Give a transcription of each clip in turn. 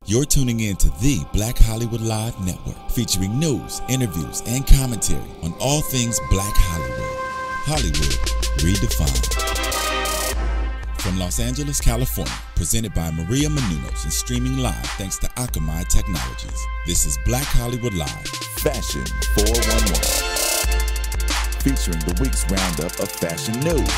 You're tuning in to the Black Hollywood Live Network, featuring news, interviews, and commentary on all things Black Hollywood. Hollywood redefined. From Los Angeles, California, presented by Maria Menounos and streaming live thanks to Akamai Technologies. This is Black Hollywood Live. Fashion 411. Featuring the week's roundup of fashion news.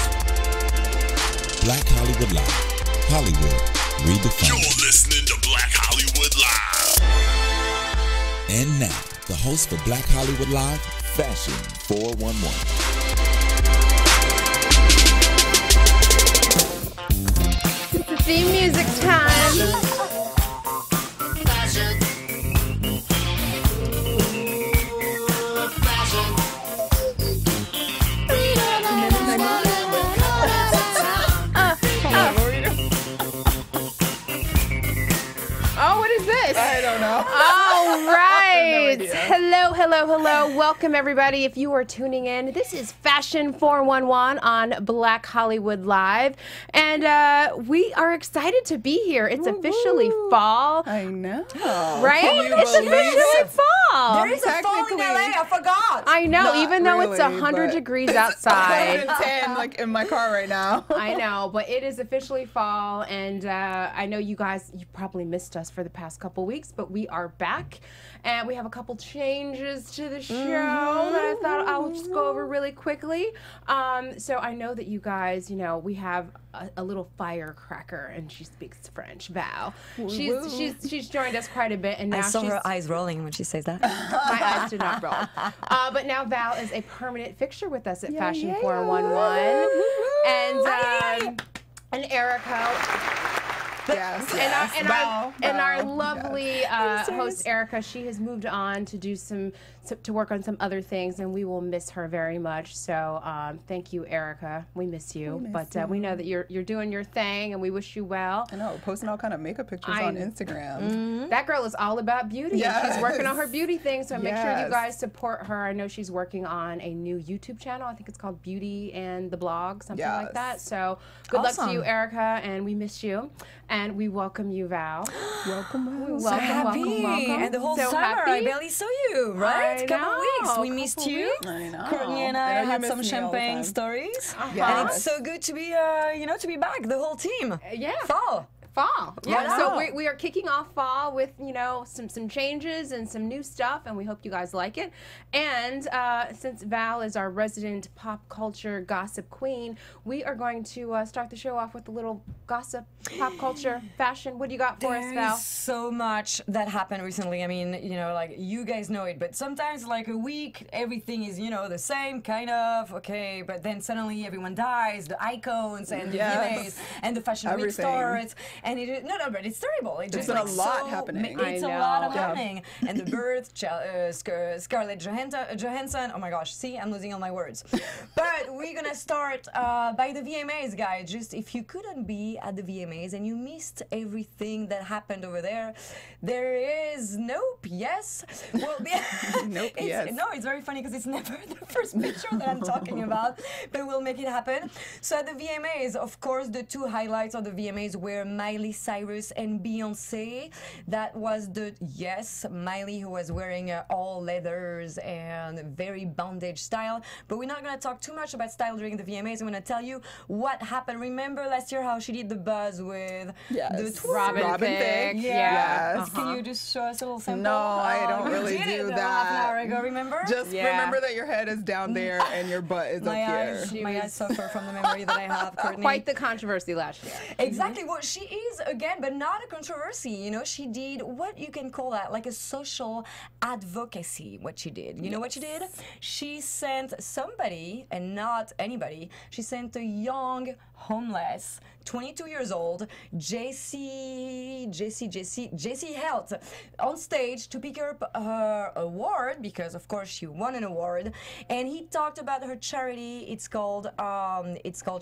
Black Hollywood Live. Hollywood redefined. You're listening to Black Hollywood Live. And now, the host for Black Hollywood Live, Fashion 411. Theme music time. Oh, what is this? I don't know. All right. No idea. Hello, hello, hello. Welcome, everybody. If you are tuning in, this is Fashion 411 on Black Hollywood Live. And we are excited to be here. It's officially fall. I know. Right? Can you It's believe officially it? fall. There is a fall in LA, I forgot. I know, Not even though it's really, 100 but- degrees outside. 110 like in my car right now. I know, but it is officially fall, and I know you guys, you probably missed us for the past couple weeks, but we are back, and we have a couple changes to the show that I thought I would just go over really quickly. So I know that you guys, you know, we have a little firecracker, and she speaks French, Val. She's joined us quite a bit, and now I saw she's, her eyes rolling when she says that. my eyes did not roll. But now Val is a permanent fixture with us at Fashion 411. And Erica. Yes. And our lovely host Erica, she has moved on to do to work on some other things, and we will miss her very much. So thank you, Erica. We miss you, we know that you're doing your thing, and we wish you well. I know, posting all kind of makeup pictures on Instagram. That girl is all about beauty. Yes. And she's working on her beauty thing, so make sure you Yes. guys support her. I know she's working on a new YouTube channel. I think it's called Beauty and the Blog, something like that. Yes. So good luck to Awesome. you, Erica, and we miss you. And we welcome you, Val. Welcome. So happy. welcome. And the whole So summer, happy. I barely saw you, right? I Couple know, weeks. We couple missed you. weeks. I know. Courtney and I I know you had miss some me all the champagne time. stories. Yeah. And it's so good to be, to be back, the whole team. Yeah. Fall. Fall. Yeah, Yeah. so we are kicking off fall with, you know, some changes and some new stuff, and we hope you guys like it. And since Val is our resident pop culture gossip queen, we are going to start the show off with a little gossip, pop culture, fashion. What do you got for us, Val? There's so much that happened recently. I mean, you know, like, you guys know it, but sometimes, like, a week, everything is, you know, the same, kind of, okay, but then suddenly everyone dies, the icons and the Yes. VMAs and the fashion week Everything. starts, and it, no, but it's terrible. It's just been a like lot so, happening. It's I a lot of know. Yeah. happening. And the birth, Scarlett Johansson, oh my gosh, see, I'm losing all my words. But we're gonna start by the VMAs, guys. Just if you couldn't be at the VMAs and you missed everything that happened over there, there is nope, yes. Well, Nope, yes. No, it's very funny because it's never the first picture that I'm talking about, but we'll make it happen. So at the VMAs, of course, the two highlights of the VMAs were Miley Cyrus and Beyonce. That was Miley, who was wearing all leathers and very bondage style. But we're not going to talk too much about style during the VMAs. I'm going to tell you what happened. Remember last year how she did the buzz with the tour? Robin Thicke. Yeah. Yes. Can you just show us a little sample? No, I don't You really did do it half an hour that. ago, remember? Just Yeah. remember that your head is down there and your butt is up here. My eyes suffer from the memory that I have, Courtney. Quite the controversy last year. Exactly. Well, she is, again, but not a controversy. You know, she did what you can call that, like a social advocacy, what she did. You know what she did? She sent somebody, and not anybody, she sent a young, homeless, 22 years old, Jessie Helt on stage to pick up her award, because of course she won an award, and he talked about her charity. It's called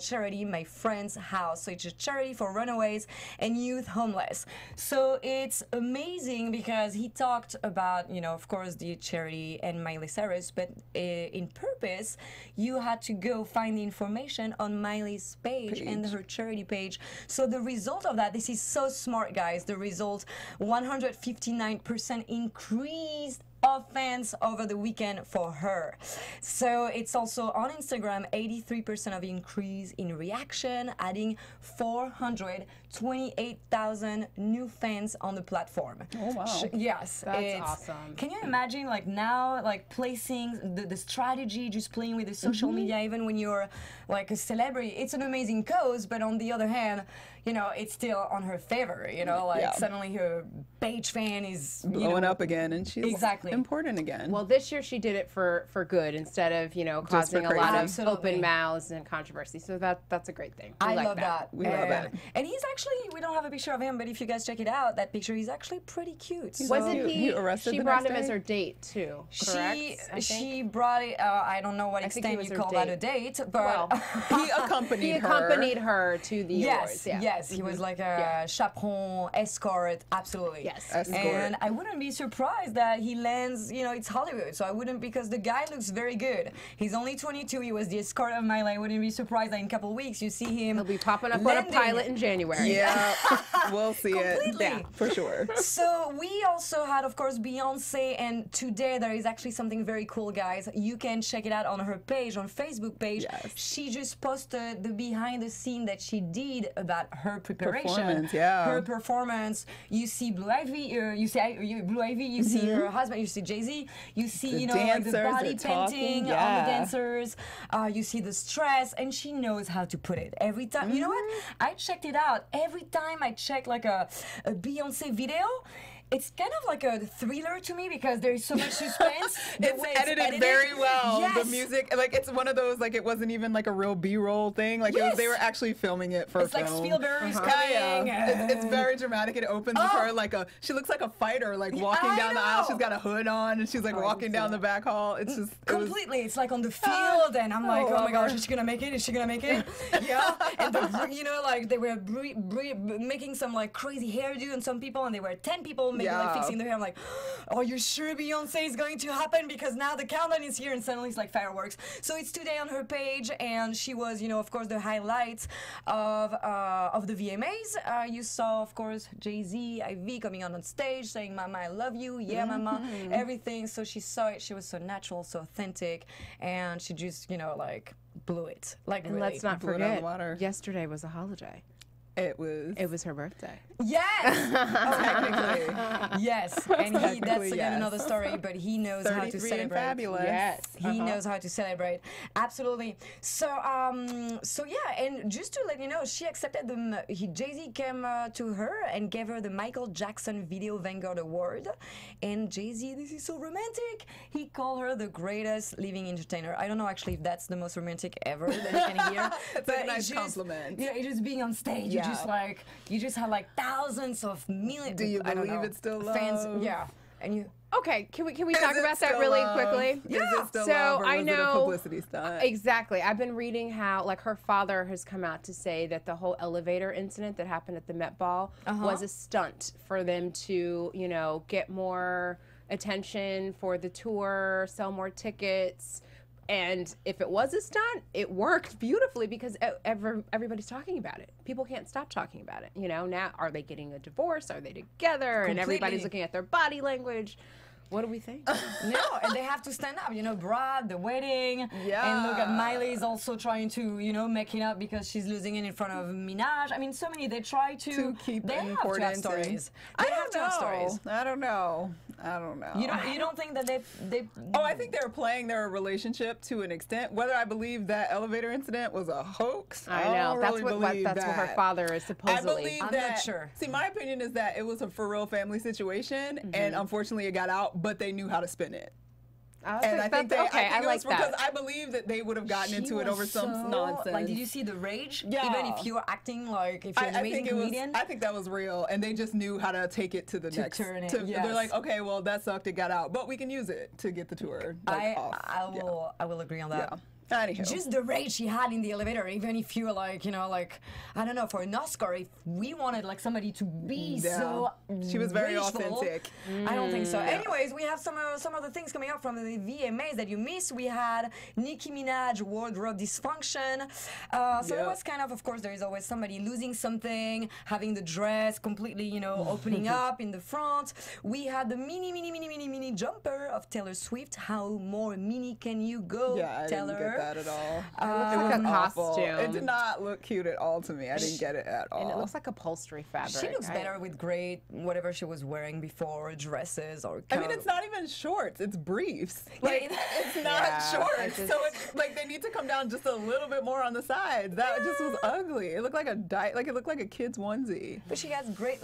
Charity My Friend's House. So it's a charity for runaways and youth homeless. So it's amazing because he talked about, you know, of course, the charity and Miley Cyrus, but in Purpose, you had to go find the information on Miley's page and her charity page. So the result of that, this is so smart, guys. The result, 159% increased of fans over the weekend for her. So it's also on Instagram, 83% of increase in reaction, adding 428,000 new fans on the platform. Oh wow. Yes, That's awesome. Can you imagine, like, now, like, placing the strategy, just playing with the social media, even when you're like a celebrity? It's an amazing cause, but on the other hand, you know, it's still on her favor, you know, like suddenly her page fan is blowing up again, and she's important again. Well, this year she did it for good instead of, you know, causing a lot of open mouths and controversy. So that's a great thing. I love that. We love that. And he's actually, we don't have a picture of him, but if you guys check it out, that picture, he's actually pretty cute. Wasn't he arrested she the brought next him as day? her date too, correct? She brought it, I don't know what I think he extent was you her call that a date, but Well, he accompanied her. accompanied her to the awards. Yeah. Yes, he was like a chaperon, escort, absolutely. Yes. Escort. And I wouldn't be surprised that he lands, you know, it's Hollywood, so I wouldn't, because the guy looks very good. He's only 22, he was the escort of Miley. I wouldn't be surprised that in a couple of weeks you see him. He'll be popping up landing. on a pilot in January. Yeah, we'll see it. Completely. For sure. So we also had, of course, Beyonce, and today there is actually something very cool, guys. You can check it out on her page, on Facebook page. Yes. She just posted the behind the scene that she did about her preparation. Performance, yeah. Her performance. You see Blue Ivy, you see Blue Ivy, you see her husband, you see Jay-Z, you see, The you know, like the dancers, body they're talking, painting on the yeah. dancers. You see the stress, and she knows how to put it. Every time, you know what? I checked it out. Every time I check like a Beyonce video, it's kind of like a thriller to me because there is so much suspense. The It's way edited very well. Yes. The music, like, it's one of those, like, it wasn't even like a real B-roll thing. Like, it was, they were actually filming it for It's like film. Spielberg's Yeah, coming. it's very dramatic. It opens with her like she looks like a fighter, like walking I down the aisle. know. She's got a hood on, and she's like walking down the back hall. It's just Completely. It's like on the field, and I'm like, oh my gosh, is she gonna make it? Is she gonna make it? Yeah. And you know, like, they were making some like crazy hairdo on some people, and they were 10 people maybe like fixing their hair. I'm like, are you sure Beyonce is going to happen? Because now the countdown is here, and suddenly it's like fireworks. So it's today on her page, and she was, you know, of course, the highlights of the VMAs. You saw, of course, Jay-Z, Ivy coming on stage saying, "Mama, I love you." Yeah, Mama. Everything. So she saw it. She was so natural, so authentic, and she just, you know, like, blew it. Like, And really. let's not blew it out of forget, the water. yesterday was a holiday. It was her birthday. Yes. technically Yes, and that's Technically, again yes. another story, but he knows how to 33 and celebrate. fabulous. Yes. He knows how to celebrate. Absolutely. So, so yeah, and just to let you know, she accepted Jay-Z came to her and gave her the Michael Jackson Video Vanguard Award. And Jay-Z, this is so romantic. He called her the greatest living entertainer. I don't know actually if that's the most romantic ever that you can hear. It's but a nice just, compliment. You know, just being on stage, Yeah. you just had like thousands of millions. Do you I don't believe know, it's still fans? love? Yeah, and you. Okay, can we Is talk it about that still really love? quickly? Is it still So love, or I was it a know publicity stunt? Exactly. I've been reading how, like, her father has come out to say that the whole elevator incident that happened at the Met Ball was a stunt for them to, you know, get more attention for the tour, sell more tickets. And if it was a stunt, it worked beautifully because everybody's talking about it. People can't stop talking about it. You know, now, are they getting a divorce? Are they together? And everybody's looking at their body language. What do we think? No, and they have to stand up. You know, Brad, the wedding. And look at Miley's also trying to, you know, make it up because she's losing it in front of Minaj. I mean, so many, they try to keep they have to important have stories. I They have to have stories. don't know. You don't think that they Oh, I think they're playing their relationship to an extent. Whether I believe that elevator incident was a hoax, I know. don't That's really what believe that's what her that. father is I supposedly. believe I'm that. not sure. See, my opinion is that it was a for real family situation, and unfortunately, it got out. But they knew how to spin it. And I think okay. I it like was because that. I believe that they would have gotten She into it was over some so- nonsense. Like, did you see the rage? Yeah. Even if you were acting like if you're an I amazing think it was. comedian. I think that was real, and they just knew how to take it to the next. turn it, They're yes. like, okay, well, that sucked. It got out, but we can use it to get the tour. Like, off. I will agree on that. Anywho. just the rage she had in the elevator, even if you were like, you know, like, I don't know, for an Oscar, if we wanted like somebody to be so She was very rageful, authentic. I don't think so. Anyways, we have some other things coming up from the VMAs that you missed. We had Nicki Minaj wardrobe dysfunction. So it was kind of course, there is always somebody losing something, having the dress completely, you know, opening up in the front. We had the mini jumper of Taylor Swift. How more mini can you go, Yeah, I Taylor? didn't get that at all. It looks like a Awful. costume. It did not look cute at all to me. I didn't get it at all. And it looks like upholstery fabric. She looks better with great whatever she was wearing before, dresses or. I mean, it's not even shorts; it's briefs. Like it's not shorts, so it's like they need to come down just a little bit more on the sides. That just was ugly. It looked like it looked like a kid's onesie. But she has great.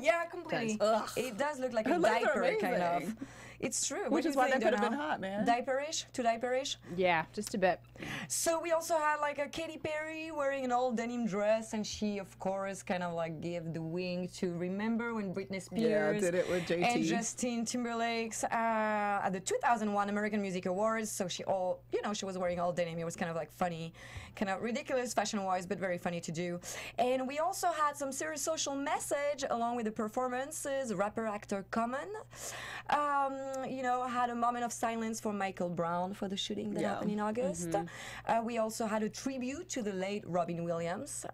Yeah, completely. It does look like Her a legs are diaper kind of. amazing. It's true. Which is why that could have been hot, man. Diaperish, too diaperish. Yeah, just a bit. So we also had like a Katy Perry wearing an old denim dress, and she, of course, kind of like gave the wing to Remember when Britney Spears did it with JT. and Justin Timberlake's at the 2001 American Music Awards. So she was wearing all denim. It was kind of like funny, kind of ridiculous fashion-wise, but very funny to do. And we also had some serious social message along with the performances. Rapper actor Common, had a moment of silence for Michael Brown for the shooting that happened in August. We also had a tribute to the late Robin Williams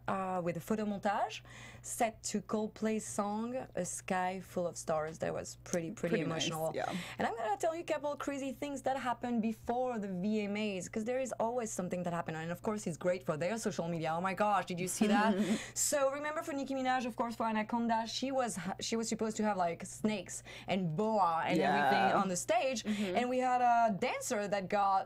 with a photo montage set to Coldplay's song "A Sky Full of Stars." That was pretty emotional. Nice, yeah. And I'm gonna tell you a couple of crazy things that happened before the VMAs, because there is always something that happened, and of course it's great for their social media. Oh my gosh, did you see that? So remember for Nicki Minaj, of course, for Anaconda, she was supposed to have like snakes and boa and everything on the stage, and we had a dancer that got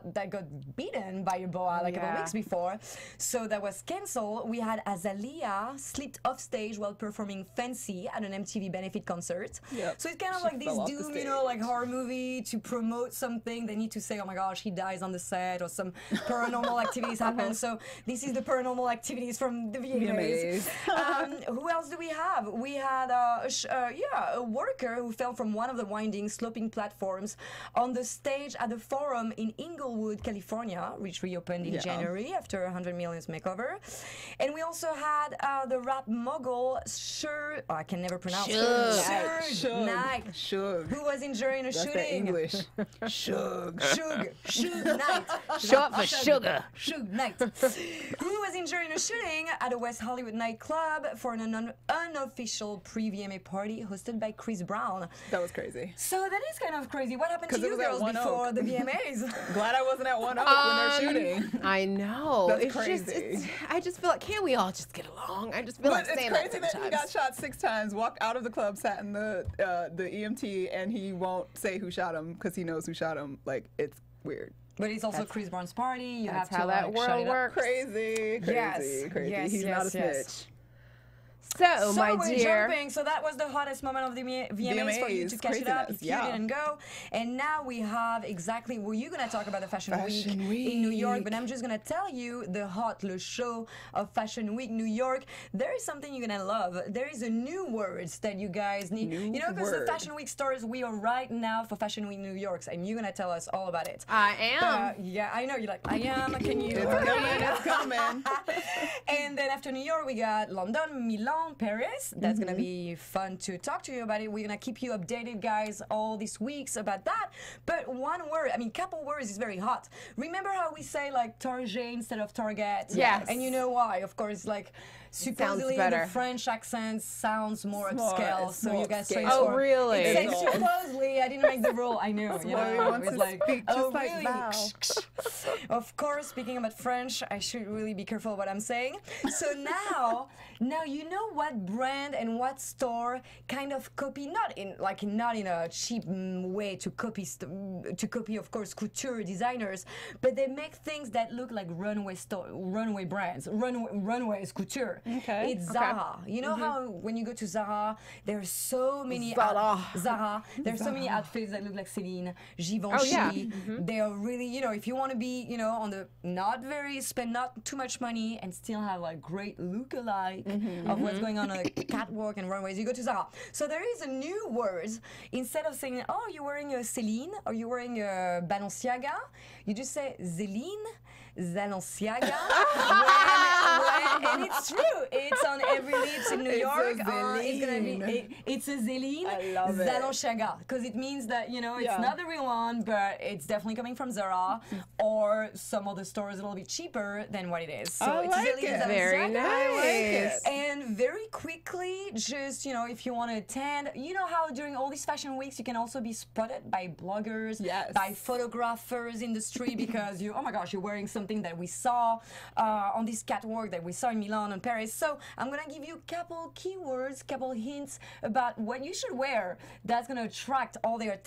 beaten by a boa like a couple weeks before, so that was canceled. We had Azalea slipped off stage while performing Fancy at an MTV benefit concert. So it's kind of like this doom, like horror movie to promote something. They need to say, oh my gosh, he dies on the set, or some paranormal activities happen. So this is the paranormal activities from the VMAs. Who else do we have? We had a worker who fell from one of the winding sloping platforms on the stage at the Forum in Inglewood, California, which reopened in January after 100 Million's makeover. And we also had the rap mogul Shea, I can never pronounce it. Suge Knight, who was injured in a shooting. That's the English. Suge Knight. Short for sugar. Suge Knight, who was injured in a shooting at a West Hollywood nightclub for an unofficial pre-VMA party hosted by Chris Brown. That was crazy. So that is kind of crazy. What happened to you it was at girls One before Oak. the VMAs? Glad I wasn't at One Oak when they're shooting. I know. That's it's crazy. Just, I just feel like, can't we all just get along? I just feel like But it's saying crazy that that sometimes. he got shot 6 times, walked out of the club, sat in the EMT, and he won't say who shot him because he knows who shot him. Like, it's weird. But it's also Chris Brown's party. You have That's to how that shut world it up. works. Crazy. Yes, He's not a snitch. yes. So, my we're dear. jumping. So that was the hottest moment of the VMAs for you to VMAs, catch it up if craziness, you didn't go. And now we have exactly where you're going to talk about the Fashion Week Fashion in New York. Week. But I'm just going to tell you le show of Fashion Week New York. There is something you're going to love. There is a new words that you guys need. Because the Fashion Week stores, we are right now for Fashion Week New York. And you're going to tell us all about it. I am. Yeah, I know. You're like, I am. Can you? It's coming. And then after New York, we got London, Milan, Paris. That's going to be fun to talk to you about it. We're going to keep you updated, guys, all these weeks about that. But one word, couple words is very hot. Remember how we say, like, Target instead of Target? Yes. And you know why? Of course, like, supposedly better. the French accent sounds more More- upscale. it's So more you guys upscale. train Oh, for really? It It's says all- supposedly. I didn't make the rule. I knew. You why we know, want it was to like, speak oh, just like really? Val. Of course, speaking about French, I should really be careful what I'm saying. So now you know what brand and what store kind of copy, not in a cheap way to copy, of course, couture designers, but they make things that look like runway brands, runways couture. Okay. It's Zara. You know how when you go to Zara, there's so many Zara. There's so many outfits that look like Celine, Givenchy. yeah. They are really, if you want to be, on the spend not too much money and still have like great look-alike of what's going on a catwalk and runways, you go to Zara. So there is a new word. Instead of saying, oh, you're wearing a Celine or you're wearing a Balenciaga, you just say Zéline, Zalenciaga. And it's true. It's on every lips in New York. It's gonna be. It's a Zéline. I love it. Zalenciaga, because it means that it's not the real one, but it's definitely coming from Zara or some other stores a little bit cheaper than what it is. So I it's like Zéline it. Zalenciaga. Very nice. I like it. And very quickly, just if you want to attend, you know how during all these fashion weeks you can also be spotted by bloggers, by photographers in the street because oh my gosh, you're wearing something that we saw on this catwalk that we saw in Milan and Paris. So I'm gonna give you a couple keywords, couple hints about what you should wear that's gonna attract all their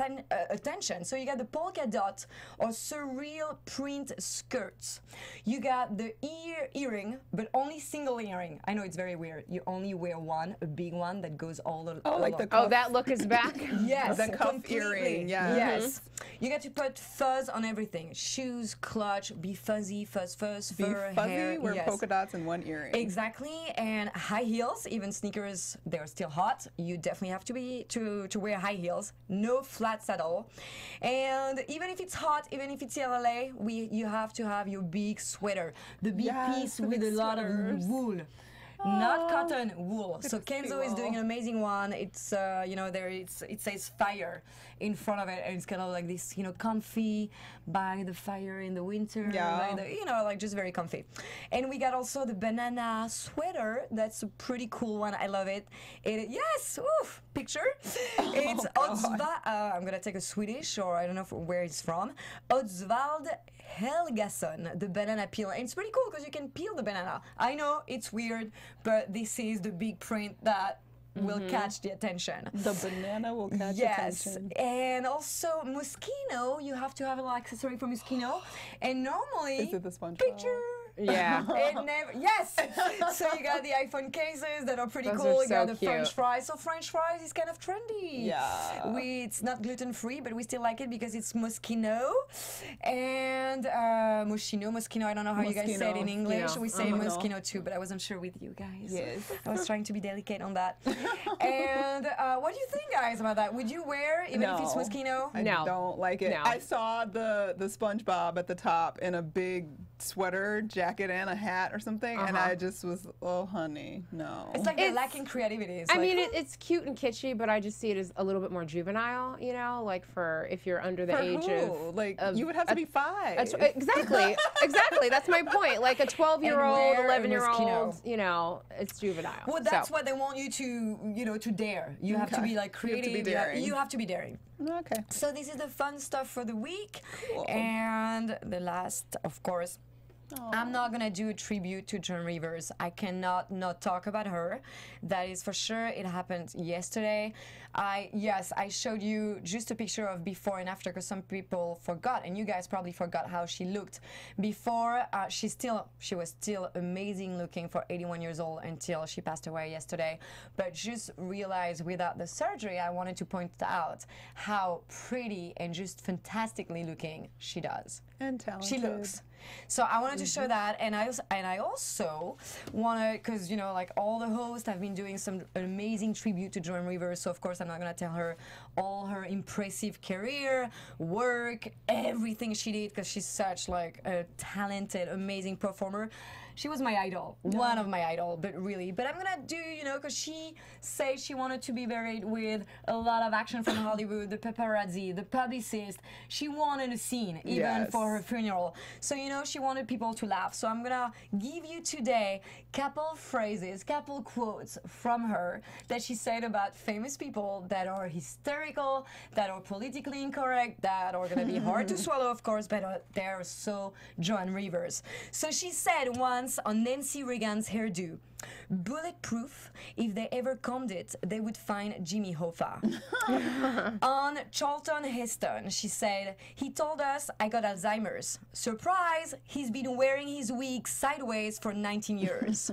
attention. So you got the polka dot or surreal print skirts. You got the earring, but only single earring. I know it's very weird. You only wear one, a big one that goes all the like the Oh, that look is back. Yes, the cuff completely. earring, yeah. Yes. You got to put fuzz on everything. Shoes, clutch, be fuzzy, fuzz, Be fur, fuzzy, hair. wear yes. polka dots and one earring. Exactly, and high heels, even sneakers, they're still hot. You definitely have to wear high heels. No flats at all. And even if it's hot, even if it's LA, you have to have your big sweater, the big piece the with big a lot sweaters. of wool. Not cotton, wool. So to see Kenzo is wool. doing an amazing one. It's it says fire in front of it, and it's kind of like this, comfy by the fire in the winter. Yeah. By the, like just very comfy. And we got also the banana sweater. That's a pretty cool one. I love it. Yes, oof, picture. It's I'm gonna take a Swedish, or I don't know where it's from. Oswald Helgason, the banana peel. And it's pretty cool because you can peel the banana. I know it's weird, but this is the big print that will catch the attention. The banana will catch Yes, attention. and also Moschino. You have to have an accessory for Moschino. And normally, Is it the SpongeBob? picture. Yeah. It never. Yes. So you got the iPhone cases that are pretty Those cool. are You got so the French cute. fries. So French fries is kind of trendy. Yeah. It's not gluten free, but we still like it because it's Moschino and Moschino. I don't know how you guys say it in Moschino. English. Yeah. We say Uh-huh. Moschino too, but I wasn't sure with you guys. Yes. I was trying to be delicate on that. And what do you think, guys, about that? Would you wear even if it's No. Moschino? I No. don't like it. No. I saw the SpongeBob at the top in a big sweater, jacket, and a hat or something, and I just was, oh, honey, no. It's like they're It's- lacking creativity. It's I like, mean, it's cute and kitschy, but I just see it as a little bit more juvenile, like for if you're under the For age who? of. Like, of you would have to be 5. Exactly. That's my point. Like a 12-year-old, And wear a 11-year-old, it's juvenile. well, that's So, what they want you to dare. You have to Okay. be like You have to be creative. daring. You have to be daring. Okay. So this is the fun stuff for the week. Cool. And the last, of course, I'm not gonna do a tribute to Joan Rivers. I cannot not talk about her. That is for sure. It happened yesterday. I showed you just a picture of before and after because some people forgot, and you guys probably forgot how she looked before. She was still amazing looking for 81 years old until she passed away yesterday. But just realize without the surgery, I wanted to point out how pretty and just fantastically looking she does. And talented. She looks. So I wanted to show that, and I also wanted, because like all the hosts have been doing some amazing tribute to Joan Rivers. So of course I'm not gonna tell her all her impressive career, work, everything she did, because she's such like a talented, amazing performer. She was my idol, one of my idol, but I'm gonna do, because she said she wanted to be buried with a lot of action from Hollywood, the paparazzi, the publicist. She wanted a scene, even for her funeral. So, she wanted people to laugh. So I'm gonna give you today couple phrases, couple quotes from her that she said about famous people that are hysterical, that are politically incorrect, that are gonna be hard to swallow, of course, but they're so Joan Rivers. So she said once on Nancy Reagan's hairdo, bulletproof, if they ever combed it, they would find Jimmy Hoffa. On Charlton Heston, she said, he told us I got Alzheimer's. Surprise, he's been wearing his wig sideways for 19 years.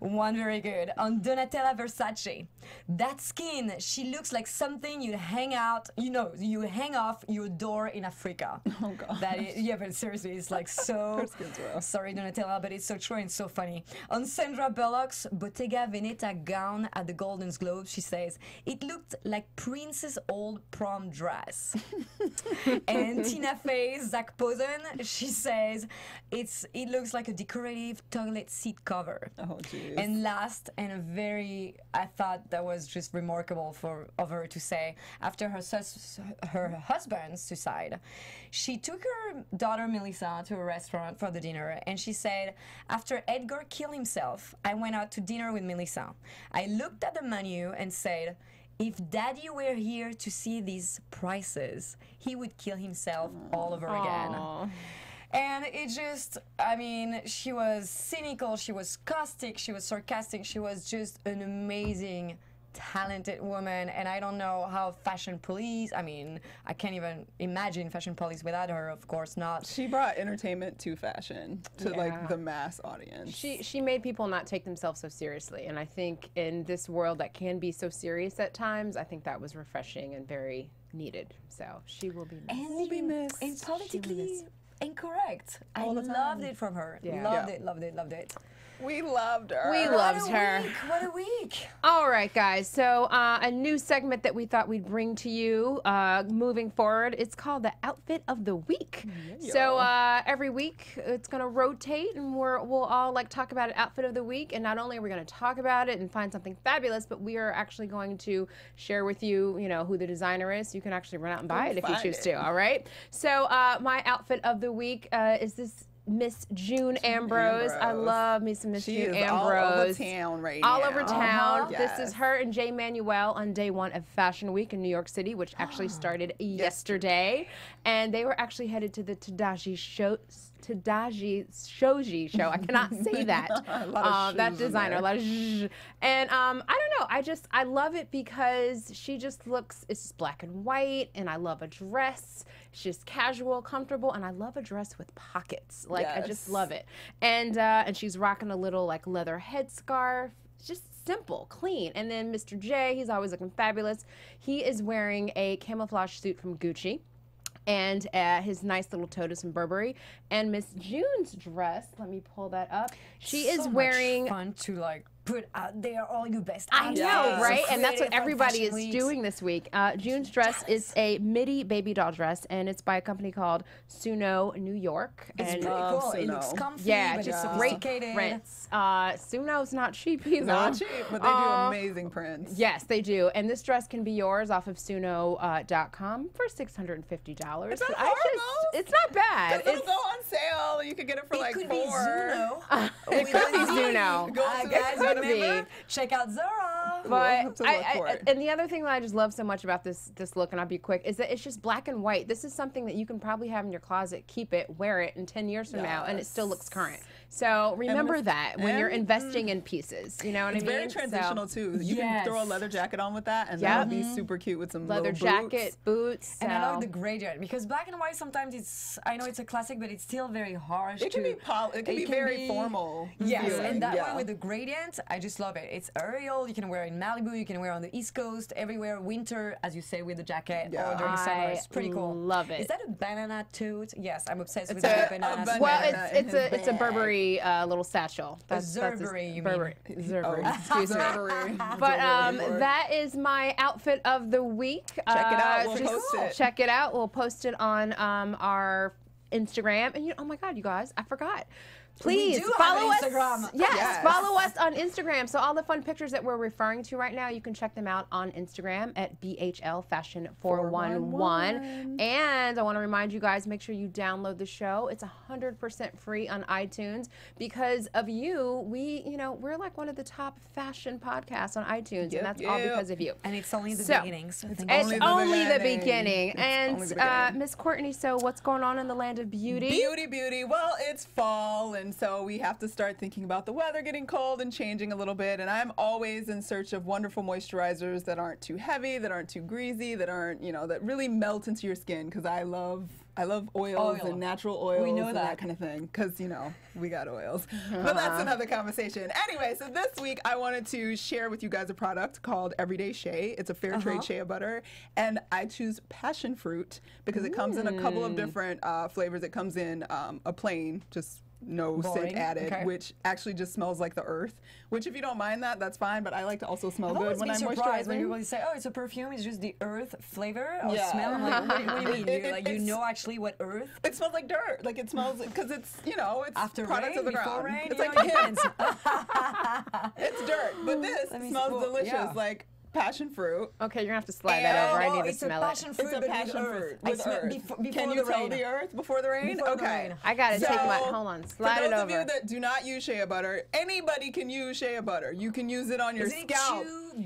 One very good. On Donatella Versace, that skin, she looks like something you hang off your door in Africa. Oh, God. But seriously, it's like so, Her skin's rough. sorry Donatella, but it's so true and so funny. On Sandra Bullock's Bottega Veneta gown at the Golden Globes, she says, it looked like Prince's old prom dress. And Tina Fey's Zach Posen, she says, it looks like a decorative toilet seat cover. Oh, jeez. And last, and I thought that was just remarkable of her to say, after her husband's suicide, she took her daughter Melissa to a restaurant for the dinner, and she said, after Edgar killed himself, I went out to dinner with Melissa. I looked at the menu and said, if Daddy were here to see these prices, he would kill himself all over again. And it just, I mean, she was cynical, she was caustic, she was sarcastic, she was just an amazing, talented woman. And I don't know how Fashion Police, I mean, I can't even imagine Fashion Police without her, of course not. She brought entertainment to fashion, to like the mass audience. She made people not take themselves so seriously. And I think in this world that can be so serious at times, I think that was refreshing and very needed. So she will be missed. And will be missed. And politically incorrect. I All the loved time. it from her. Yeah. Loved it, loved it, loved it. We loved her. We loved her. What a week. All right, guys. So a new segment that we thought we'd bring to you moving forward. It's called the Outfit of the Week. Yeah. So every week it's going to rotate, and we'll all like talk about an outfit of the week. And not only are we going to talk about it and find something fabulous, but we are actually going to share with you, who the designer is. So you can actually run out and buy it if you choose to. All right. So my outfit of the week is this Miss June Ambrose. I love me some Miss June Ambrose. All over town right now. All over town. Yes. This is her and Jay Manuel on day one of Fashion Week in New York City, which actually started yesterday. And they were actually headed to the Tadashi Shoji show. I cannot say that. That designer. A lot of and I don't know. I love it because she just looks, it's just black and white, and I love a dress. It's just casual, comfortable, and I love a dress with pockets. Like, I just love it. And she's rocking a little like leather headscarf. It's just simple, clean. And then Mr. J, he's always looking fabulous. He is wearing a camouflage suit from Gucci, and his nice little totus from Burberry. And Miss June's dress, let me pull that up. She is wearing fun to like put out there all your best I ideas. know, right? And that's what Creative everybody Fashion is Weeks. doing this week. June's dress is a midi baby doll dress, and it's by a company called Suno New York. It's And pretty cool. It Suno. looks comfy, yeah, but just it's great sophisticated. prints. Suno's not cheap either. Not cheap, but they do amazing prints. Yes, they do. And this dress can be yours off of Suno.com for $650. It's not It's not bad. It'll go on sale. You could get it for like It could $4. be Zuno. It could be Zuno. Go to Guys, could remember? be. Check out Zara. We'll But have to look for it. and the other thing that I just love so much about this look, and I'll be quick, is that it's just black and white. This is something that you can probably have in your closet, keep it, wear it in 10 years from now, and it still looks current. So remember that when you're investing in pieces. You know what I mean? It's very transitional too. You can throw a leather jacket on with that, and that would be super cute with some leather little jacket, boots. And I love so- the gradient because black and white sometimes I know it's a classic, but it's still very harsh. It can be it can be very formal. Yes, feeling, and that yeah. one with the gradient, I just love it. It's aerial. You can wear it in Malibu. You can wear it on the East Coast, everywhere. Winter, as you say, with the jacket, or during summer. It's pretty cool. Love it. Is that a banana tote? Yes, I'm obsessed with a- the a banana. banana. Well, in it's his a bag. Burberry little satchel. Burberry, you mean? Burberry. Burberry. Excuse me. Burberry. But Burberry. that is my outfit of the week. Check it out. We'll just post it. Check it out. We'll post it on our Instagram. And oh my God, you guys, I forgot. Please do have follow an us. Instagram. Yes, follow us on Instagram. So all the fun pictures that we're referring to right now, you can check them out on Instagram at BHL Fashion 411. And I want to remind you guys, make sure you download the show. It's 100% free on iTunes. Because of you, we're like one of the top fashion podcasts on iTunes, and that's all because of you. And it's only the So, beginning. So thank It's you. only the beginning. beginning. It's And only the beginning. Miss Courtney, so what's going on in the land of beauty? Beauty. Well, it's fall, and so we have to start thinking about the weather getting cold and changing a little bit. And I'm always in search of wonderful moisturizers that aren't too heavy, that aren't too greasy, that aren't, that really melt into your skin. Because I love oils Oil. and natural oils We know and that. kind of thing. Because, we got oils. But that's another conversation. Anyway, so this week I wanted to share with you guys a product called Everyday Shea. It's a fair trade shea butter. And I choose passion fruit because it comes in a couple of different flavors. It comes in a plain, just no Boring. scent added, Okay. which actually just smells like the earth. Which, if you don't mind that, that's fine. But I like to also smell I've good always when been I'm surprised when moisturizing. people say, "Oh, it's a perfume. It's just the earth flavor or Yeah. smell." I'm like, what do you mean? You, like, you It's- know actually what earth? It smells like dirt. Like it smells because it's it's After products rain, of the before ground. rain, It's you like know, it depends. it's dirt, but this Let me see. smells Well, delicious, yeah. like passion fruit. Okay, you're gonna have to slide that over. I need to it's smell a it. passion fruit, It's a but passion with fruit earth. I with smell earth. before Can the you tell rain. the earth before the rain? Before the Okay. rain. I gotta take my. So, Hold on, For slide it those of over. you that do not use shea butter, anybody can use shea butter. You can use it on your Is it scalp. too?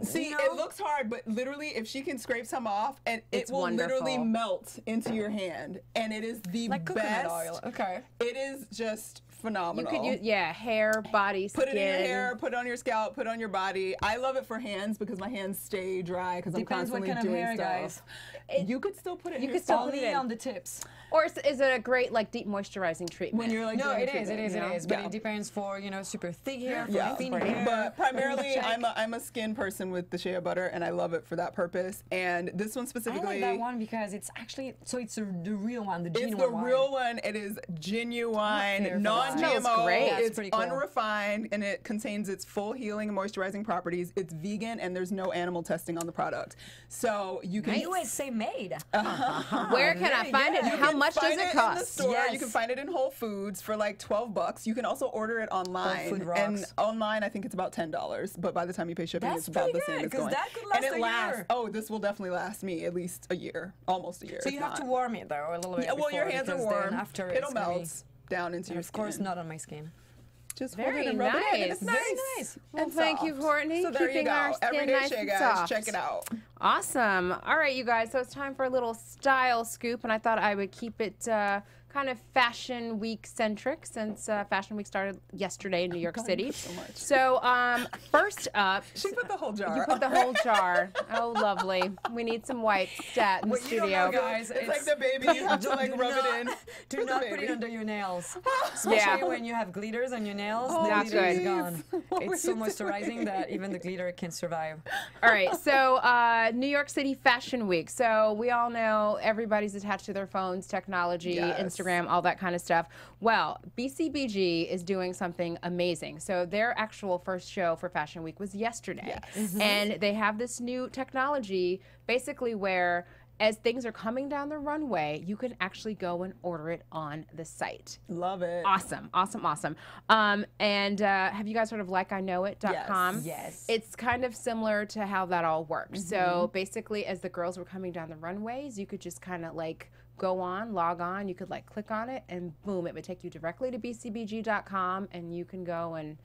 See, you it know? looks hard, but literally, if she can scrape some off, and It's it will literally wonderful. melt into your hand, and it is the Like coconut best. oil. Okay. It is just You phenomenal. could use hair, body, skin. Put it in your hair, put it on your scalp, put it on your body. I love it for hands because my hands stay dry because I'm Depends what constantly kind of doing hair, stuff. guys. You could still put it in You your could still scalp put it Only in. on the tips. Or is it a great like deep moisturizing treatment? when you're like No, doing it a is. It treatment, is. you It know? is. But Yeah. it depends for super thick hair, for Yeah, thin hair. but primarily Check. I'm a skin person with the shea butter, and I love it for that purpose. And this one I specifically, like that one because it's actually the real one, the it's genuine the one. real one. It is genuine, Fair for that. non-GMO. Smells great. That's It's pretty cool. unrefined, and it contains its full healing and moisturizing properties. It's vegan, and there's no animal testing on the product. So you can USA made. Where can I find it? You How can much does find it in the cost? store. Yes. You can find it in Whole Foods for like $12. You can also order it online. Food And rocks. online, I think it's about $10. But by the time you pay shipping, That's it's about the pretty same good, as 'cause going. that could and last it a lasts. year. Oh, this will definitely last me at least a year, almost a year. So if you have to not. warm it though a little bit. Yeah, well, your before, hands are because then warm. After It'll it's gonna be- melt down into your Of skin. course, not on my skin. Just Very hold it and rub it in. And it's nice. nice. Very nice. Well, and thank you, soft. Courtney. So there Keeping you our go. skin Everyday nice Shea, and guys. soft. Check it out. Awesome. All right, you guys. So it's time for a little style scoop, and I thought I would keep it kind of Fashion Week centric since Fashion Week started yesterday in New York City. so much. So first up, She put the whole jar. you put the whole jar. Oh, lovely. We need some wipes stat in the What you don't studio. know, guys, It's like the baby. You have to like rub it in. Do for the not put baby. it under your nails, especially when you have glitters on your nails. Oh, the Not glitter is good. gone. What were It's so you moisturizing doing? that even the glitter can survive. All right, so New York City Fashion Week. So we all know everybody's attached to their phones, technology, Yes. Instagram, all that kind of stuff. Well, BCBG is doing something amazing. So their actual first show for Fashion Week was yesterday. Yes. And they have this new technology basically where as things are coming down the runway, you can actually go and order it on the site. Love it. Awesome, awesome, awesome. And have you guys heard of likeiknowit.com? Yes. It's kind of similar to how that all works. So basically, as the girls were coming down the runways, you could just kind of like go on, log on, you could like click on it, and boom, it would take you directly to bcbg.com, and you can go and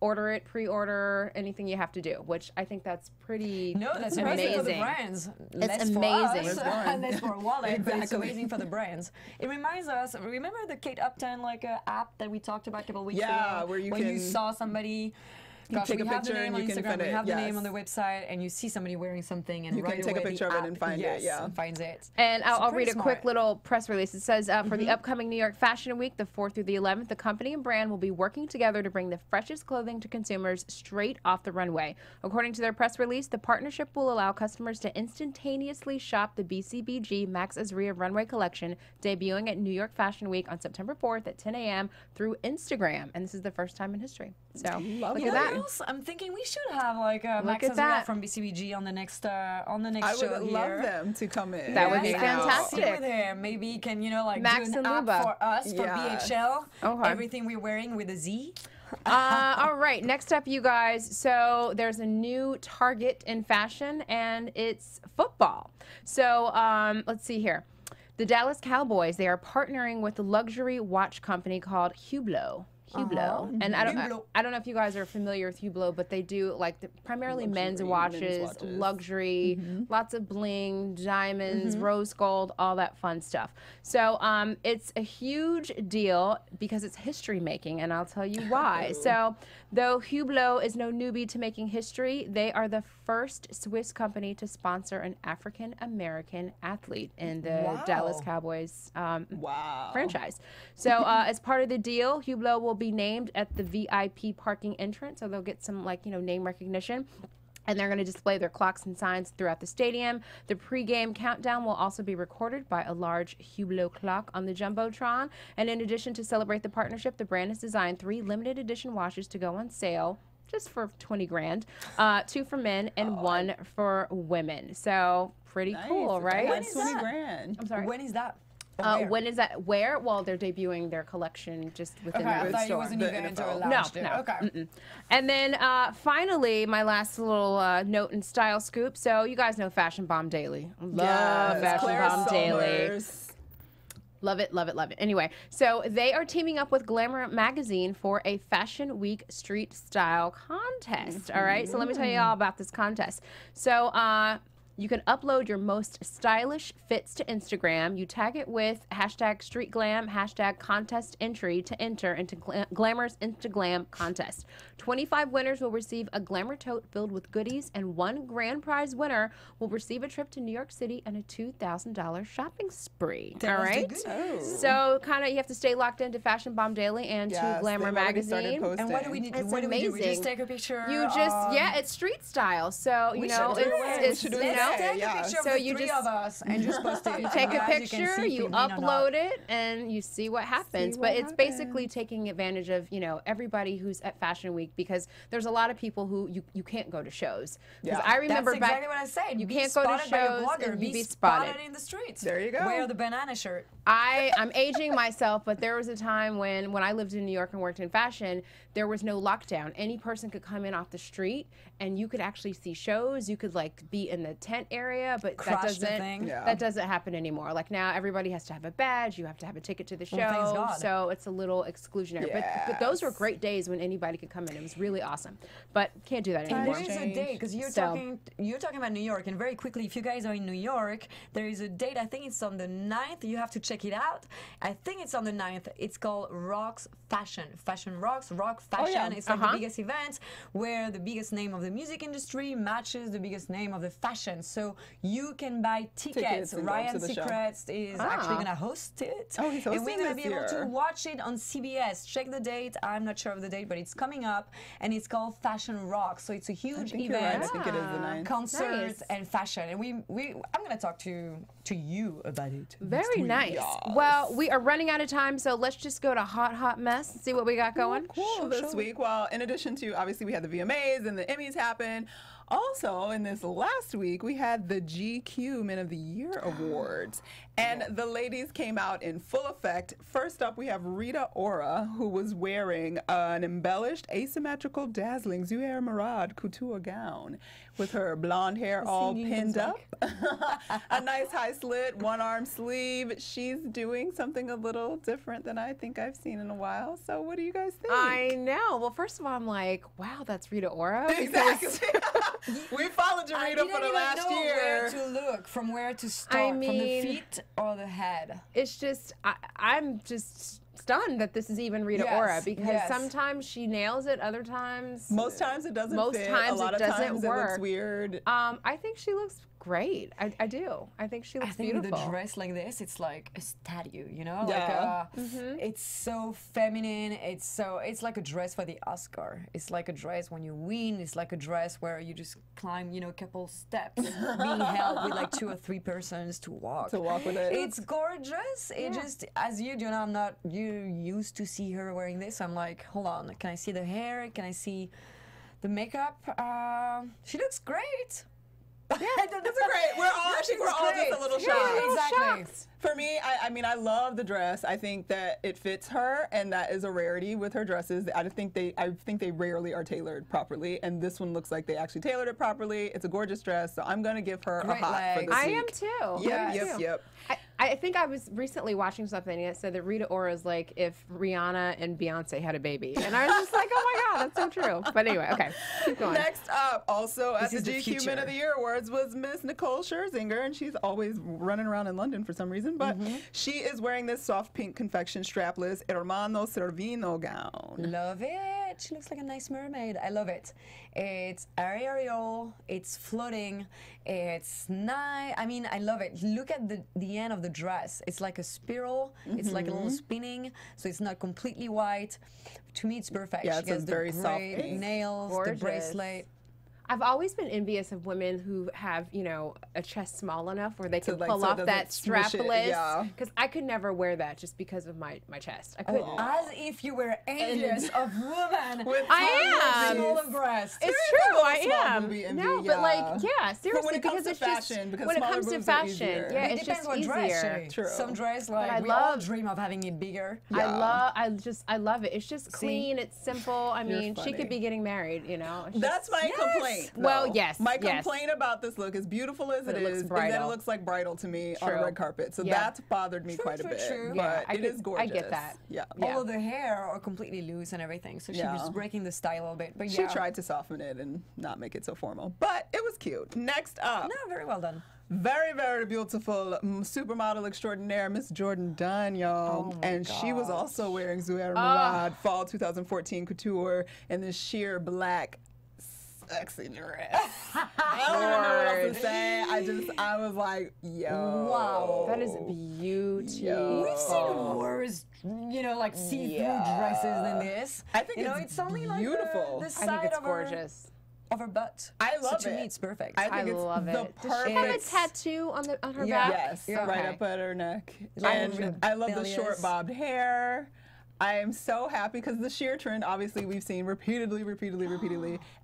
order it, pre-order, anything you have to do, which I think that's pretty No, that's amazing. amazing for the brands. Less amazing. For us, Let's go. and less for a wallet, but it's Exactly. amazing for the brands. It reminds us. Remember the Kate Upton app that we talked about a couple weeks Yeah, ago, where you you can saw somebody. Gosh, take we a have the picture name and on you can Instagram. find We it, have the name yes. on the website, and you see somebody wearing something, and You can right take a away picture the of it app, and find it, yes, yeah. and finds it. And I'll pretty read a quick smart. little press release. It says, for the upcoming New York Fashion Week, the 4th through the 11th, the company and brand will be working together to bring the freshest clothing to consumers straight off the runway. According to their press release, the partnership will allow customers to instantaneously shop the BCBG Max Azria Runway Collection, debuting at New York Fashion Week on September 4th at 10 a.m. through Instagram. And this is the first time in history. So look You at know that. what else? I'm thinking we should have like a Max at Azria that. from BCBG on the next I show would here. love them to come in. That would be and hang out. fantastic. Sit with him. Maybe he can, like Max do an and app Luba. for us for Yeah. BHL. Okay. Everything we're wearing with a Z. All right, next up, you guys. So there's a new target in fashion, and it's football. So let's see here. The Dallas Cowboys, they are partnering with a luxury watch company called Hublot. And I don't know if you guys are familiar with Hublot, but they do like primarily men's Luxury watches, men's watches. luxury, lots of bling, diamonds, rose gold, all that fun stuff. So it's a huge deal because it's history making, and I'll tell you why. So though Hublot is no newbie to making history, they are the first Swiss company to sponsor an African American athlete in the Dallas Cowboys Wow. franchise. So as part of the deal, Hublot will be named at the VIP parking entrance, so they'll get some name recognition. And they're going to display their clocks and signs throughout the stadium. The pregame countdown will also be recorded by a large Hublot clock on the Jumbotron. And in addition to celebrate the partnership, the brand has designed 3 limited edition watches to go on sale just for 20 grand. 2 for men and 1 for women. So pretty cool, right? That's 20 grand. I'm sorry. When is that? When is that? Where? Well, they're debuting their collection just within I the thought it store. was an event or a No, lounge. no. Okay. Mm-mm. And then finally, my last little note and style scoop. So you guys know Fashion Bomb Daily. Love Fashion Claire Bomb Daily. Summers. Love it, love it, love it. Anyway, so they are teaming up with Glamour Magazine for a Fashion Week street style contest. All right, so let me tell you all about this contest. So, you can upload your most stylish fits to Instagram. You tag it with #StreetGlam, #contest entry to enter into Glamour's Instaglam contest. 25 winners will receive a Glamour tote filled with goodies, and 1 grand prize winner will receive a trip to New York City and a $2,000 shopping spree. All right? So kind of you have to stay locked into Fashion Bomb Daily and to Glamour Magazine. And what do we need? It's What do we do? We amazing. just take a picture. You just, yeah, it's street style. So, you know, it's, you know, Let's take a picture so of the you 3 just of us and just post it. you take a Guys, can picture, see if you we win or not. upload it, and you see what happens. But it's basically taking advantage of, you know, everybody who's at Fashion Week, because there's a lot of people who you can't go to shows. Because I remember That's back, exactly what I said. you Be can't go to spotted by a shows blogger. and Be spotted. in the streets. There you go. Wear the banana shirt. I'm aging myself, but there was a time when I lived in New York and worked in fashion, there was no lockdown. Any person could come in off the street, and you could actually see shows. You could like be in the tent area, but Crush the thing. that doesn't happen anymore. Like now, everybody has to have a badge. You have to have a ticket to the show. Well, thank God. So it's a little exclusionary. But those were great days when anybody could come in. It was really awesome. But can't do that And anymore. there is a date, because you're talking about New York, and very quickly, if you guys are in New York, there is a date. I think it's on the 9th. You have to check it out. I think it's on the 9th. It's called Rocks Fashion. Fashion Rocks, Rock Fashion. It's like the biggest event where the biggest name of the music industry matches the biggest name of the fashion. So you can buy tickets. and go Ryan to the show. Secrets is actually going to host it. Oh, he's and hosting we're going to this be able to year. watch it on CBS. Check the date. I'm not sure of the date, but it's coming up, and it's called Fashion Rocks. So it's a huge You're right. event. I think it is the 9th. Concerts Nice. and fashion, and I'm gonna talk to you about it. Very nice. Well, we are running out of time, so let's just go to Hot Mess and see what we got going. Cool this week. Well, in addition to, obviously, we had the VMAs and the Emmys happen. Also, in this last week, we had the GQ Men of the Year Awards. And the ladies came out in full effect. First up, we have Rita Ora, who was wearing an embellished, asymmetrical, dazzling Zuhair Murad couture gown with her blonde hair all pinned up. A nice high slit, 1-arm sleeve. She's doing something a little different than I think I've seen in a while. So what do you guys think? I know. Well, first of all, I'm like, wow, that's Rita Ora. Exactly. We followed I Rita didn't for the even last know year. where to look, from where to start, from the mean- feet or the head. It's just, I'm just stunned that this is even Rita Yes, Ora, because yes. sometimes she nails it, other times. Most times it doesn't Most fit. times a lot it of doesn't times it work. looks weird. I think she looks great. I do. I think she I looks think beautiful. with a dress like this, it's like a statue, you know? Yeah. Like it's so feminine. It's like a dress for the Oscar. It's like a dress when you win. It's like a dress where you just climb, you know, a couple steps, being held with like 2 or 3 persons to walk. To walk with it. It's gorgeous. It just, as you do, I'm not used to see her wearing this. I'm like, hold on, can I see the hair? Can I see the makeup? She looks great. That's great. I think we're all just a little Yeah, shocked. exactly. For me, I mean, I love the dress. I think that it fits her, and that is a rarity with her dresses. I think they rarely are tailored properly, and this one looks like they actually tailored it properly. It's a gorgeous dress, so I'm gonna give her a Great hot for legs. this I week. am too. Yep. I think I was recently watching something and it said that Rita Ora is like if Rihanna and Beyonce had a baby. And I was just like, oh my God, that's so true. But anyway, okay, keep going. Next up, also at the is the GQ Men future. of the Year Awards, was Miss Nicole Scherzinger, and she's always running around in London for some reason, but she is wearing this soft pink confection strapless Hermano Cervino gown. Love it. She looks like a nice mermaid. I love it. It's aerial. It's floating. It's nice. I mean, I love it. Look at the end of the dress. It's like a spiral. It's like a little spinning, so it's not completely white. To me, it's perfect. Yeah, she it's a gets the very soft great pink. nails, Gorgeous. the bracelet. I've always been envious of women who have, you know, a chest small enough where they can like, pull so it off doesn't that smush it, strapless. yeah. Because I could never wear that just because of my chest. I couldn't. As if you were envious of women With I am. smaller breasts. It's There is a true, little I small am. boobie envy, No, but like, yeah, seriously, But when it comes because to it's fashion, just because when it smaller comes to boobs are fashion, easier. yeah, It it's depends just what easier. dress. Shea. True. Some dress, I like we all love- dream of having it bigger. Yeah. I love it. It's just clean. It's simple. I mean, she funny. could be getting married. You know. It's That's just- my complaint. Well, though. yes, My yes. complaint about this look, as beautiful as That it it looks is that it bridal. looks like bridal to me on True. a red carpet. So Yeah. that's bothered me quite a bit. True. But Yeah, it is gorgeous. I get that. Yeah. All of the hair are completely loose and everything, so she Yeah. was breaking the style a little bit. But She yeah, tried to soften it and not make it so formal, but it was cute. Next up, No, very well done. very, very beautiful supermodel extraordinaire, Miss Jordan Dunn, y'all. Oh my and she was also wearing Zuhair Ah. Murad Fall 2014 couture in this sheer black sexy dress. I don't even know what else to say. I was like, yo. Wow. That is beauty. Yo. We've seen worse, you know, like see-through dresses than this. I think you know, it's only beautiful. like the I side think it's of gorgeous. of her butt. I love so to it. me, it's perfect. I think I it's love the it. Does she have a perfect. tattoo on her Yeah. back? Yes, Yeah. right Okay. up at her neck. Like And I love the rebellious. short bobbed hair. I am so happy because the sheer trend, obviously, we've seen repeatedly,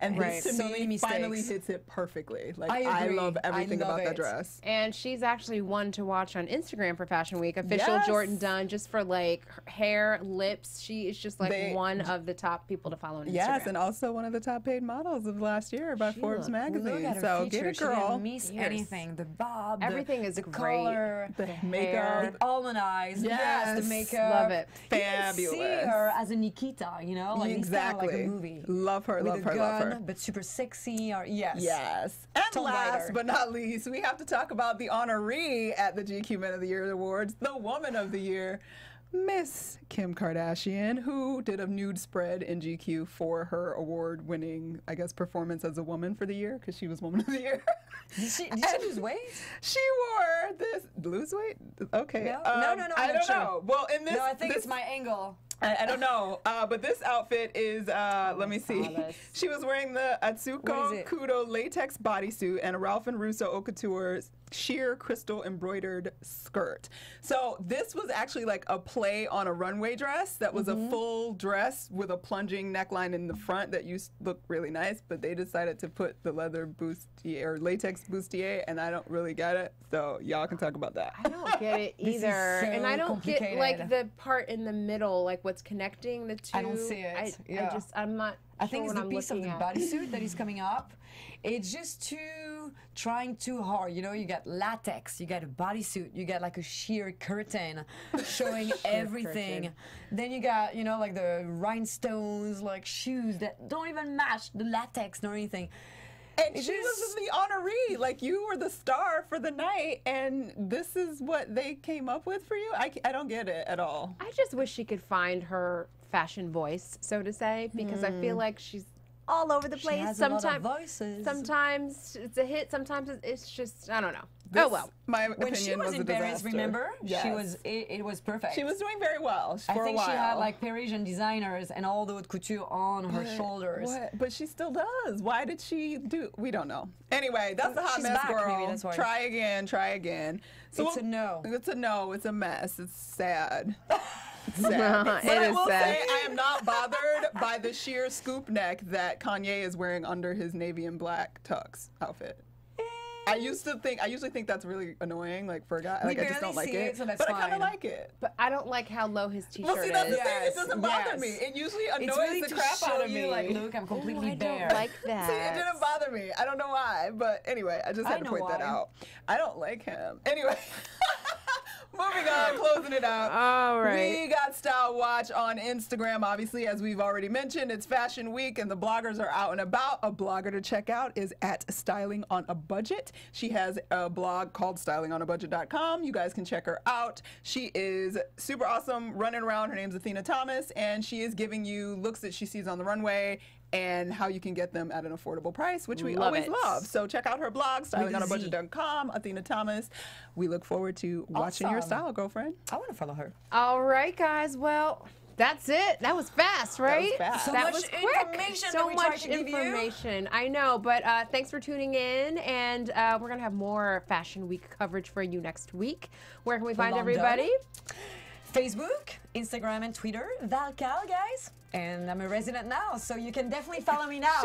and Right. this to So many me finally mistakes. hits it perfectly. Like I agree. love everything I love about that it. dress. And she's actually one to watch on Instagram for Fashion Week. Official Yes. Jordan Dunn, just for like her hair, lips. She is just like They- one of the top people to follow on Instagram. Yes, and also one of the top paid models of last year by She Forbes looked- magazine. Look at her So feature. get it, She didn't girl. miss Yes. anything. The bob, Everything is the great. color, The hair. makeup, the almond eyes. Yes, the makeup. Love it. You can see fabulous. her as a Nikita, you know, like Exactly. like a movie. Love her, With love a her, gun, love her. but super sexy. Or yes. Yes. And Tomb last Raider. but not least, we have to talk about the honoree at the GQ Men of the Year Awards, the Woman of the Year, Miss Kim Kardashian, who did a nude spread in GQ for her award-winning, I guess, performance as a woman for the year, because she was Woman of the Year. Did she lose weight? She wore this lose weight. Okay. No? No, I I'm don't not sure. know. Well, in this, No, I think this it's my angle. I don't know, but this outfit is, let me see. this. She was wearing the What is Atsuko it? Kudo latex bodysuit and a Ralph and Russo Haute Couture sheer crystal embroidered skirt. So this was actually like a play on a runway dress that was a full dress with a plunging neckline in the front that used to look really nice, but they decided to put the leather bustier or latex bustier, and I don't really get it. So y'all can talk about that. I don't get it This is either. so And I don't get like complicated. the part in the middle, like what's connecting the two. I don't see it. Yeah. I'm not I sure think it's what the I'm piece of looking the at. bodysuit that is coming up. It's just trying too hard. You know, you got latex, you got a bodysuit, you got like a sheer curtain showing everything. curtain. Then you got, you know, like the rhinestones, like shoes that don't even match the latex nor anything. And It she is- was the honoree. Like, you were the star for the night, and this is what they came up with for you? I don't get it at all. I just wish she could find her fashion voice, so to say, because I feel like she's all over the She place. has a lot of Sometimes, voices. sometimes it's a hit. Sometimes it's just I don't know. This, Oh well. My When she opinion was was in a Paris, disaster. remember? Yes. She was. It was perfect. She was doing very well I for think a while. she had like Parisian designers and all the haute couture on her shoulders. What? But she still does. Why did she do? We don't know. Anyway, that's a hot She's mess, back, girl. maybe that's why. Try again. Try again. It's a no. It's a no. It's a mess. It's sad. It's sad. It But I is will sad. say I am not bothered by the sheer scoop neck that Kanye is wearing under his navy and black tux outfit. I usually think that's really annoying, like for a guy. Like I just barely don't like see it. it, so that's but I kind fine. of like it. But I don't like how low his t-shirt Well, see, that's is. the thing. It doesn't bother yes. me. It usually annoys It's really the to crap show out of you, me. like, look, I'm completely I bare. don't like that. See, it didn't bother me. I don't know why, but anyway, I just I had to know point that why. out. I don't like him. Anyway, moving on, closing it out. All right. We got Style Watch on Instagram, obviously, as we've already mentioned. It's Fashion Week, and the bloggers are out and about. A blogger to check out is at Styling on a Budget. She has a blog called stylingonabudget.com. You guys can check her out. She is super awesome, running around. Her name's Athena Thomas, and she is giving you looks that she sees on the runway and how you can get them at an affordable price, which we Love always it. love. So check out her blog, stylingonabudget.com. Athena Thomas. We look forward to watching your Awesome. style, girlfriend. I want to follow her. All right, guys. Well, That's it. That was fast, right? fast. So That much was quick. information So that we tried much to give you. information. I know, but thanks for tuning in, and we're gonna have more Fashion Week coverage for you next week. Where can we find London. everybody? Facebook, Instagram, and Twitter. Valcal, guys. And I'm a resident now, so you can definitely follow me now.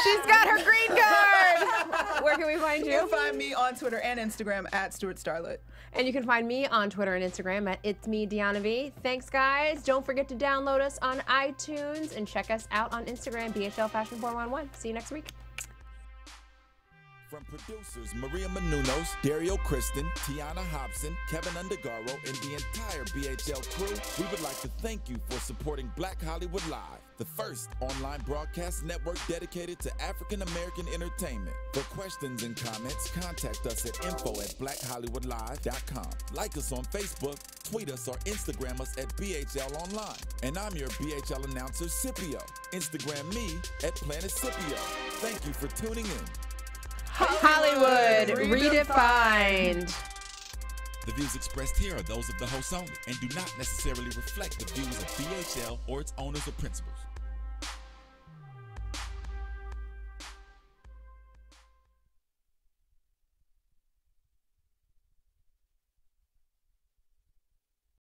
She's got her green card. Where can we find You you? can find me on Twitter and Instagram at Stuart Starlet. And you can find me on Twitter and Instagram at It's Me, Deanna V. Thanks, guys. Don't forget to download us on iTunes and check us out on Instagram, BHL Fashion 411. See you next week. From producers Maria Menounos, Dario Kristen, Tiana Hobson, Kevin Undergaro, and the entire BHL crew, we would like to thank you for supporting Black Hollywood Live, the first online broadcast network dedicated to African American entertainment. For questions and comments, contact us at info@blackhollywoodlive.com. Like us on Facebook, tweet us, or Instagram us at BHL Online. And I'm your BHL announcer, Scipio. Instagram me at Planet Scipio. Thank you for tuning in. Hollywood redefined. The views expressed here are those of the host only and do not necessarily reflect the views of BHL or its owners or principals.